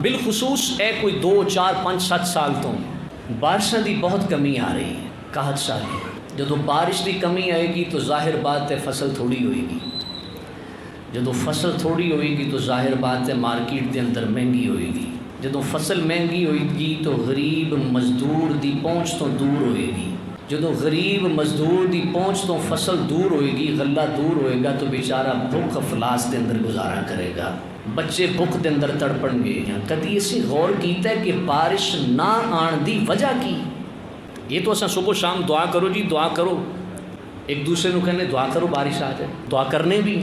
بالخصوص کوئی 2 4 5 7 سال تو بارشوں کی بہت کمی آ رہی ہے۔ قحط سالی جدو بارش کی کمی آئے گی تو ظاہر بات ہے فصل تھوڑی ہوئے گی، جدو فصل تھوڑی ہوئے گی تو ظاہر بات ہے مارکیٹ کے اندر مہنگی ہوئے گی، جدو فصل مہنگی ہوئے گی تو غریب مزدور دی پہنچ تو دور ہوئے گی، جدو غریب مزدور دی پہنچ تو فصل دور ہوئے گی، غلہ دور ہوئے گا تو بیچارہ بھوک افلاس کے اندر گزارا کرے گا، بچے بھوک کے اندر تڑپن گے۔ کدی اسی غور کیتا ہے کہ بارش نہ آن دی وجہ کی؟ یہ تو اساں صبح شام دعا کرو جی دعا کرو، ایک دوسرے کو کہنے دعا کرو بارش آ جائے، دعا کرنے بھی،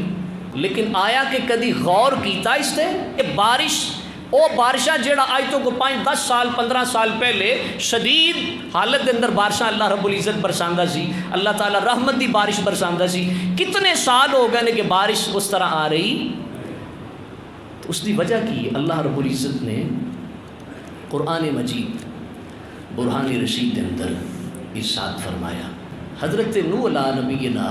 لیکن آیا کہ کدی غور کیتا اس تے کہ بارش او بارشاں جیڑا آج تو کو 5 10 سال 15 سال پہلے شدید حالت دے اندر بارشاں اللہ رب العزت برساندہ سی، اللہ تعالی رحمت دی بارش برساندہ سی، کتنے سال ہو گئے کہ بارش اس طرح آ رہی؟ تو اس دی وجہ کی اللہ رب العزت نے قرآن مجید برہان رشید کے اندر ارشاد فرمایا۔ حضرت نوح علیہ نبینا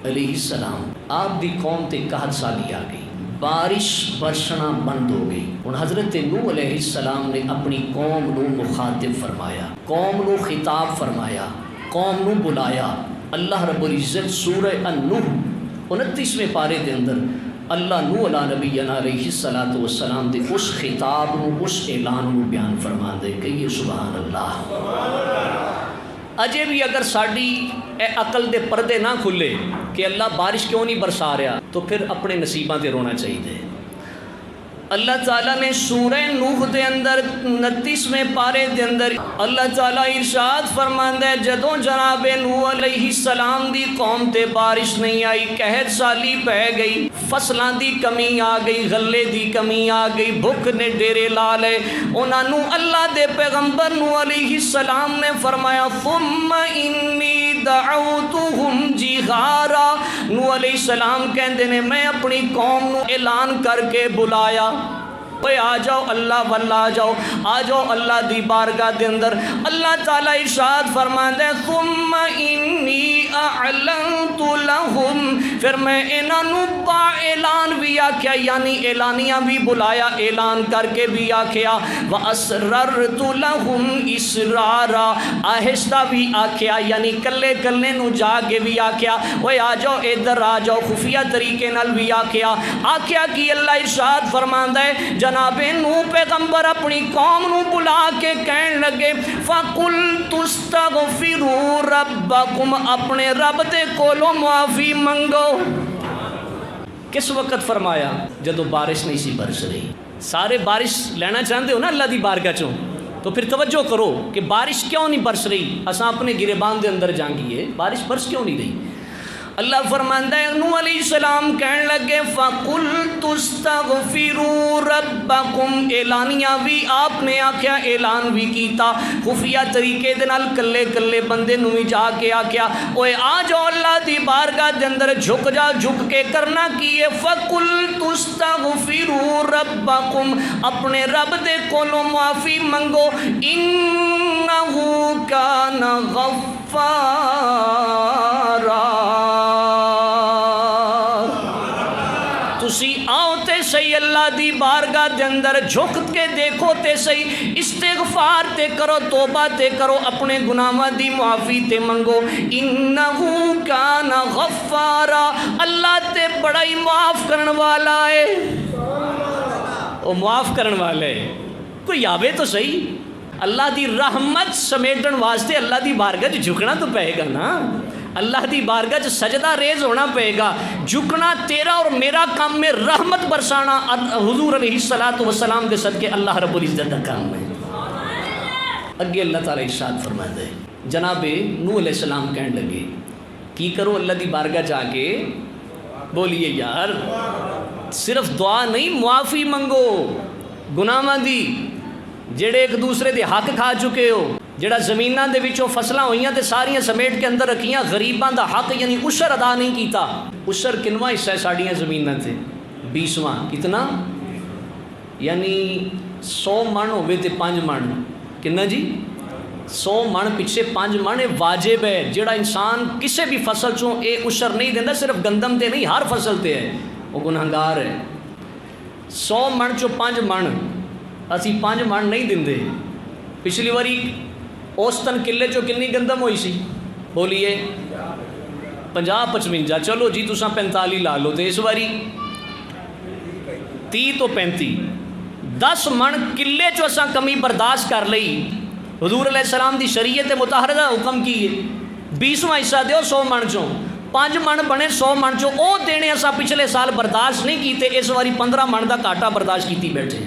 علیہ السلام آپ دی قوم تے قحط سالی آ گئی، بارش برسنا بند ہو گئی۔ اور حضرت نوح علیہ السلام نے اپنی قوم نو مخاطب فرمایا، قوم نو خطاب فرمایا، قوم نو بلایا۔ اللہ رب العزت سورہ النوح 29ویں پارے دے اندر اللہ نوح علیہ نبینا علیہ السلام دے اس خطاب نو اس اعلان نو بیان فرما دے کہ سبحان اللہ۔ اجے بھی اگر ساڑی عقل دے پردے نہ کھلے کہ اللہ بارش کیوں نہیں برسا رہا تو پھر اپنے نصیباں تے رونا چاہیے۔ اللہ تعالیٰ نے سورہ نوح دے اندر 29ویں پارے دے اندر اللہ تعالیٰ ارشاد فرماندا ہے جدوں جناب نوح علیہ السلام دی قوم تے بارش نہیں آئی، قحط سالی پہ گئی، فصلاں دی کمی آ گئی، غلے دی کمی آ گئی، بھوک نے ڈیرے لا لے، انہاں نو اللہ دے پیغمبر نوح علیہ السلام نے فرمایا ثم انی دعوتہم جہارا۔ نوح علیہ السلام کہندے نے میں اپنی قوم نو اعلان کر کے بلایا، اوے آ جاؤ اللہ واللہ آ جاؤ، آ جاؤ اللہ دی بارگاہ دے اندر۔ اللہ تعالیٰ ارشاد فرماندا ہے ثم انی اعلنت لہم، پھر میں انہاں نو با اعلان بھی آکھیا، یعنی اعلانیہ بھی بلایا، اعلان کر کے بھی آکھیا، واسررت لہم اسرارا، آہستہ بھی آکھیا، یعنی کلے کلے نو جا کے بھی آکھیا، اوے آ جاؤ ادھر آ جاؤ، خفیہ طریقے نال بھی آکھیا۔ آکھیا کہ اللہ ارشاد فرماندا ہے جناب نوح پیغمبر اپنی قوم نو بلا کے کہن لگے فَقُلْتُ اسْتَغْفِرُوا رَبَّكُمْ، اپنے رب دے کولوں معافی منگو۔ کس وقت فرمایا؟ جدو بارش نہیں سی برس رہی۔ سارے بارش لینا چاہتے ہو نا اللہ دی بارگاہ چوں، تو پھر توجہ کرو کہ بارش کیوں نہیں برس رہی؟ اساں اپنے گریبان دے اندر جانگیے بارش برس کیوں نہیں رہی؟ اللہ فرماندا ہے نوح علیہ السلام کہن لگے فَقُلْتُ اسْتَغْفِرُوا رَبَّكُمْ، اعلانیہ بھی آپ نے آکھیا، اعلان بھی کیتا، خفیہ طریقے دے نال کلے کلے بندے نو بھی جا کے آکھیا اوے آ جاؤ اللہ دی بارگاہ دے اندر، جھک جا، جھک کے کرنا کی ہے فَقُلْتُ اسْتَغْفِرُوا رَبَّكُمْ، اپنے رب دے کولوں معافی منگو، اِنَّهُ كَانَ غَفَّارًا۔ تسی آؤ تے صحیح اللہ دی بارگاہ دے اندر جھک کے دیکھو تے صحیح، استغفار تے کرو، توبہ تے کرو، اپنے گناہاں دی معافی تے منگو۔ انہو کان غفارا، اللہ تے بڑا ہی معاف کرن والا ہے، وہ معاف کرن والا ہے۔ کوئی آوے تو صحیح، اللہ دی رحمت سمیٹن واسطے اللہ دی بارگاہ جھکنا تو پہے گا نا، اللہ دی بارگاہ سجدہ ریز ہونا پہے گا، جھکنا تیرا اور میرا کام میں، رحمت برسانا حضور علیہ السلام کے صدقے اللہ رب العزت کا کام ہے۔ اگے اللہ تعالیٰ ارشاد فرماتا ہے جناب نوح علیہ السلام کہنے لگے کی کرو اللہ دی بارگاہ جا کے، بولیے یار صرف دعا نہیں معافی منگو گناہاں دی، جڑے ایک دوسرے دے حق کھا چکے ہو، جڑا زمیناں دے وچوں فصلاں ہوئیاں تے ساریاں سمیٹ کے اندر رکھیاں، غریباں دا حق یعنی عشر ادا نہیں کیتا۔ عشر کنواں حصہ ہے ساڑیاں زمیناں تے؟ 20واں۔ کتنا؟ یعنی 100 من ہوئے تے 5 من، کنا جی؟ 100 من پیچھے 5 من واجب ہے، جڑا انسان کسے بھی فصل چوں اے عشر نہیں دیندہ، صرف گندم تے نہیں ہر فصل تے ہے، وہ گنہگار ہے۔ 100 من چو 5 من اسی 5 من نہیں دیندے. پچھلی واری اوسطن کلے چو کنی گندم ہوئی سی بولیے 50-55. چلو جی تساں 45 لا لو. تو اس واری 30 تو 35 10 من کلے چو اساں کمی برداشت کر لئی. حضور علیہ السلام دی شریعت مطہرہ حکم کی ہے 20واں حصہ دیو 100 من چوں. 5 من بنے 100 من چوں او دینے اساں پچھلے سال برداشت نہیں کیتے. اس واری 15 من دا گھاٹا برداشت کیتی بیٹھے.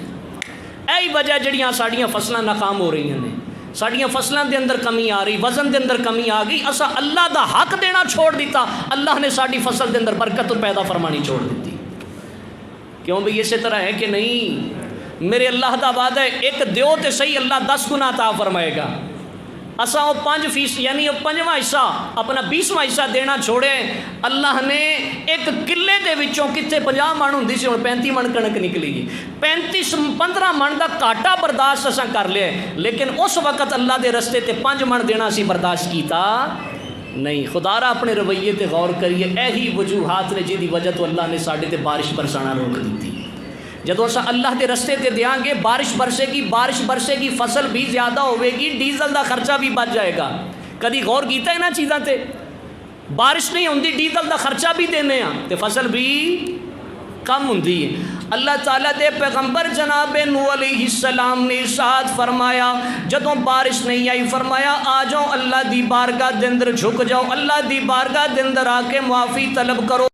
یہی وجہ جڑیاں ساڈیاں فصلاں ناکام ہو رہی ہیں. ساڈیاں فصلاں دے اندر کمی آ رہی, وزن دے اندر کمی آ گئی. اساں اللہ دا حق دینا چھوڑ دیتا, اللہ نے ساڈی فصل دے اندر برکت پیدا فرمانی چھوڑ دیتی. کیوں بھئی اسی طرح ہے کہ نہیں؟ میرے اللہ دا وعدہ ہے ایک دیو تے صحیح اللہ 10 گنا عطا فرمائے گا. اساں وہ 5% یعنی وہ 5واں حصہ اپنا 20واں حصہ دینا چھوڑے. اللہ نے ایک کلے دے وچوں کتے 50 من ہوندی سی ہن 35 من کنک نکلی گئی. 15 من دا گھاٹا برداشت اساں کر لیا, لیکن اس وقت اللہ دے رستے تے 5 من دینا سی برداشت کیتا نہیں. خدا را اپنے رویے تے غور کریے. یہی وجوہات نے جہی وجہ تو اللہ نے ساڈے تے بارش برسانا روک دیتی. جدو اسا اللہ دے رستے تے دیاں گے بارش برسے گی فصل بھی زیادہ ہوئے گی, ڈیزل دا خرچہ بھی بچ جائے گا. کدی غور کیتا ہے نا چیزاں تے؟ بارش نہیں ہوندی ڈیزل دا خرچہ بھی دینے ہاں تے فصل بھی کم ہوندی ہے. اللہ تعالیٰ دے پیغمبر جناب نوح علیہ السلام نے ارشاد فرمایا جدوں بارش نہیں آئی فرمایا آ جاؤ اللہ دی بارگاہ دے اندر جھک جاؤ, اللہ دی بارگاہ دے اندر آ کے معافی طلب کرو.